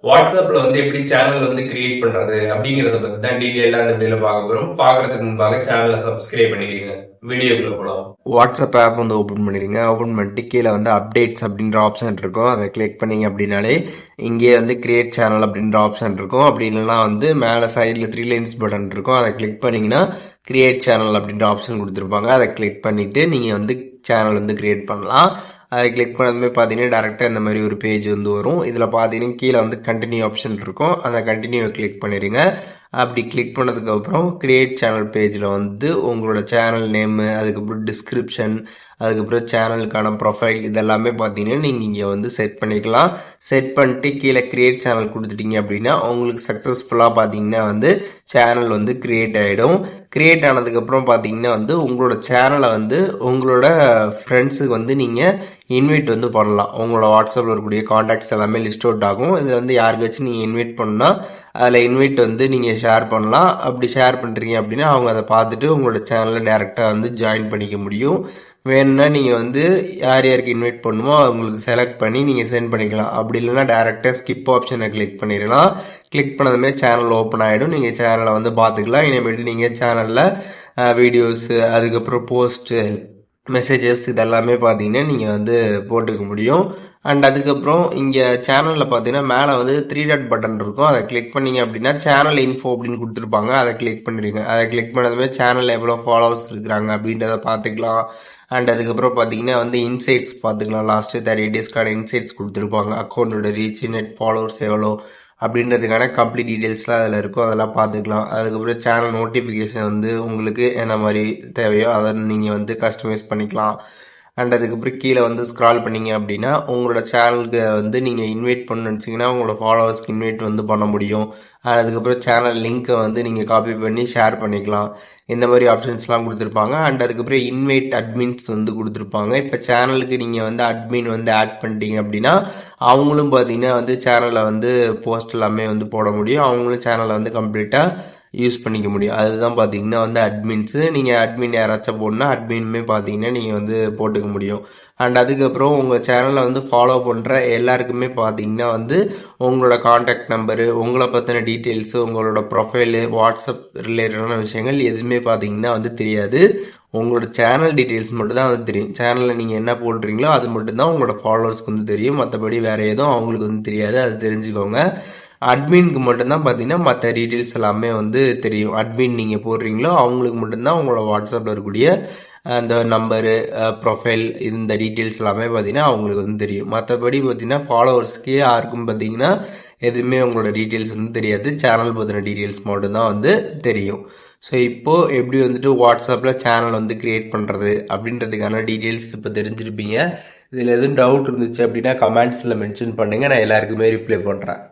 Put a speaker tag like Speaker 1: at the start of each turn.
Speaker 1: வாட்ஸ்அப்ல வந்து எப்படி சேனல் வந்து கிரியேட் பண்றது அப்படிங்கறத பத்தி தான் டீடைலா இந்த வீடியோல பார்க்க போறோம். பார்க்கறதுக்கு முன்பாக சேனலை சப்ஸ்கிரைப் பண்ணிடுங்க. வீடியோக்குள்ள போலாம். வாட்ஸ்அப் ஆப் வந்து ஓப்பன் பண்ணிடுங்க. ஓப்பன் பண்ணிட்டு கீழே வந்து அப்டேட்ஸ் அப்படின்ற ஆப்ஷன் இருக்கும். அதை கிளிக் பண்ணீங்க அப்படின்னாலே இங்கே வந்து கிரியேட் சேனல் அப்படின்ற ஆப்ஷன் இருக்கும். அப்படி இல்லைன்னா வந்து மேலே சைடில் 3 லைன்ஸ் பட்டன் இருக்கும். அதை கிளிக் பண்ணீங்கன்னா கிரியேட் சேனல் அப்படின்ற ஆப்ஷன் கொடுத்துருப்பாங்க. அதை கிளிக் பண்ணிட்டு நீங்கள் வந்து சேனல் வந்து கிரியேட் பண்ணலாம். அதை கிளிக் பண்ணதுமே பார்த்தீங்கன்னா டேரெக்டாக இந்த மாதிரி ஒரு பேஜ் வந்து வரும். இதில் பார்த்தீங்கன்னா கீழே வந்து கண்டினியூ ஆப்ஷன் இருக்கும். அந்த கண்டினியூவை கிளிக் பண்ணிடுங்க. அப்படி கிளிக் பண்ணதுக்கப்புறம் கிரியேட் சேனல் பேஜில் வந்து உங்களோட சேனல் நேமு, அதுக்கப்புறம் டிஸ்கிரிப்ஷன், அதுக்கப்புறம் சேனலுக்கான ப்ரொஃபைல் இதெல்லாமே பார்த்தீங்கன்னா நீங்கள் இங்கே வந்து செட் பண்ணிக்கலாம். செட் பண்ணிட்டு கீழே கிரியேட் சேனல் கொடுத்துட்டீங்க அப்படின்னா உங்களுக்கு சக்ஸஸ்ஃபுல்லாக பார்த்தீங்கன்னா வந்து சேனல் வந்து கிரியேட் ஆகிடும். கிரியேட் ஆனதுக்கப்புறம் பார்த்தீங்கன்னா வந்து உங்களோட சேனலை வந்து உங்களோட ஃப்ரெண்ட்ஸுக்கு வந்து நீங்கள் இன்வைட் வந்து பண்ணலாம். உங்களோட வாட்ஸ்அப்பில் இருக்கக்கூடிய காண்டாக்ட்ஸ் எல்லாமே லிஸ்ட் அவுட் ஆகும். இதில் வந்து யாருக்காச்சும் நீங்கள் இன்வைட் பண்ணால் அதில் இன்வைட் வந்து நீங்கள் ஷேர் பண்ணலாம். அப்படி ஷேர் பண்ணுறீங்க அப்படின்னா அவங்க அதை பார்த்துட்டு உங்களோட சேனலில் டேரெக்டாக வந்து ஜாயின் பண்ணிக்க முடியும். வேணும்னா நீங்கள் வந்து யார் யாருக்கு இன்வைட் பண்ணுமோ அவங்களுக்கு செலக்ட் பண்ணி நீங்கள் சென்ட் பண்ணிக்கலாம். அப்படி இல்லைன்னா டேரெக்டாக ஸ்கிப் ஆப்ஷனை கிளிக் பண்ணிடலாம். கிளிக் பண்ணதுமே சேனல் ஓப்பன் ஆகிடும். நீங்கள் சேனலை வந்து பார்த்துக்கலாம். இனிமேட்டு நீங்கள் சேனலில் வீடியோஸு, அதுக்கப்புறம் போஸ்ட்டு, மெசேஜஸ் இதெல்லாமே பார்த்தீங்கன்னா நீங்கள் வந்து போட்டுக்க முடியும். அண்ட் அதுக்கப்புறம் இங்கே சேனலில் பார்த்தீங்கன்னா மேலே வந்து 3 டாட் பட்டன் இருக்கும். அதை கிளிக் பண்ணிங்க அப்படின்னா சேனல் இன்ஃபோ அப்படின்னு கொடுத்துருப்பாங்க. அதை கிளிக் பண்ணிடுங்க. அதை கிளிக் பண்ணதுமே சேனலில் எவ்வளோ ஃபாலோவர்ஸ் இருக்கிறாங்க அப்படின்றத பார்த்துக்கலாம். அண்ட் அதுக்கப்புறம் பார்த்தீங்கன்னா வந்து இன்சைட்ஸ் பார்த்துக்கலாம். லாஸ்ட்டு 30 டேஸ்க்கான இன்சைட்ஸ் கொடுத்துருப்பாங்க. அக்கௌண்ட்டோட ரீச், நெட் ஃபாலோவர்ஸ் எவ்வளோ அப்படின்றதுக்கான கம்ப்ளீட் டீட்டெயில்ஸ்லாம் அதில் இருக்கும். அதெல்லாம் பார்த்துக்கலாம். அதுக்கப்புறம் சேனல் நோட்டிஃபிகேஷன் வந்து உங்களுக்கு என்ன மாதிரி தேவையோ அதை நீங்கள் வந்து கஸ்டமைஸ் பண்ணிக்கலாம். அண்ட் அதுக்கப்புறம் கீழே வந்து ஸ்க்ரால் பண்ணிங்க அப்படின்னா உங்களோட சேனலுக்கு வந்து நீங்கள் இன்வைட் பண்ண நினச்சிங்கன்னா உங்களோட ஃபாலோவர்ஸ்க்கு இன்வைட் வந்து பண்ண முடியும். அதுக்கப்புறம் சேனல் லிங்க்கை வந்து நீங்கள் காப்பி பண்ணி ஷேர் பண்ணிக்கலாம். இந்த மாதிரி ஆப்ஷன்ஸ்லாம் கொடுத்துருப்பாங்க. அண்ட் அதுக்கப்புறம் இன்வைட் அட்மின்ஸ் வந்து கொடுத்துருப்பாங்க. இப்போ சேனலுக்கு நீங்கள் வந்து அட்மின் வந்து ஆட் பண்ணிட்டீங்க அப்படின்னா அவங்களும் பார்த்தீங்கன்னா வந்து சேனலில் வந்து போஸ்ட் எல்லாமே வந்து போட முடியும். அவங்களும் சேனலை வந்து கம்ப்ளீட்டாக யூஸ் பண்ணிக்க முடியும். அதுதான் பார்த்தீங்கன்னா வந்து அட்மின்ஸு. நீங்கள் அட்மின் யாராச்சும் போடணுன்னா அட்மினுமே பார்த்தீங்கன்னா நீங்கள் வந்து போட்டுக்க முடியும். அண்ட் அதுக்கப்புறம் உங்கள் சேனலை வந்து ஃபாலோ பண்ணுற எல்லாருக்குமே பார்த்தீங்கன்னா வந்து உங்களோட காண்டாக்ட் நம்பரு, உங்களை பற்றின டீட்டெயில்ஸு, உங்களோட ப்ரொஃபைலு, வாட்ஸ்அப் ரிலேட்டடான விஷயங்கள் எதுவுமே பார்த்தீங்கன்னா வந்து தெரியாது. உங்களோட சேனல் டீட்டெயில்ஸ் மட்டும் தான் வந்து தெரியும். சேனலில் நீங்கள் என்ன போடுறீங்களோ அது மட்டும்தான் உங்களோட ஃபாலோவர்ஸ்க்கு வந்து தெரியும். மற்றபடி வேறு எதுவும் அவங்களுக்கு வந்து தெரியாது. அது தெரிஞ்சுக்கோங்க. அட்மினுக்கு மட்டும்தான் பார்த்தீங்கன்னா மற்ற டீட்டெயில்ஸ் எல்லாமே வந்து தெரியும். அட்மின் நீங்கள் போடுறீங்களோ அவங்களுக்கு மட்டும்தான் உங்களோட வாட்ஸ்அப்பில் இருக்கக்கூடிய அந்த நம்பரு, ப்ரொஃபைல் இந்த டீட்டெயில்ஸ் எல்லாமே பார்த்தீங்கன்னா அவங்களுக்கு வந்து தெரியும். மற்றபடி பார்த்தீங்கன்னா ஃபாலோவர்ஸ்க்கு யாருக்கும் பார்த்தீங்கன்னா எதுவுமே உங்களோட டீட்டெயில்ஸ் வந்து தெரியாது. சேனல் பற்றின டீட்டெயில்ஸ் மட்டும்தான் வந்து தெரியும். ஸோ இப்போது எப்படி வந்துட்டு வாட்ஸ்அப்பில் சேனல் வந்து க்ரியேட் பண்ணுறது அப்படின்றதுக்கான டீட்டெயில்ஸ் இப்போ தெரிஞ்சிருப்பீங்க. இதில் எதுவும் டவுட் இருந்துச்சு அப்படின்னா கமெண்ட்ஸில் மென்ஷன் பண்ணுங்கள். நான் எல்லாருக்குமே ரிப்ளை பண்ணுறேன்.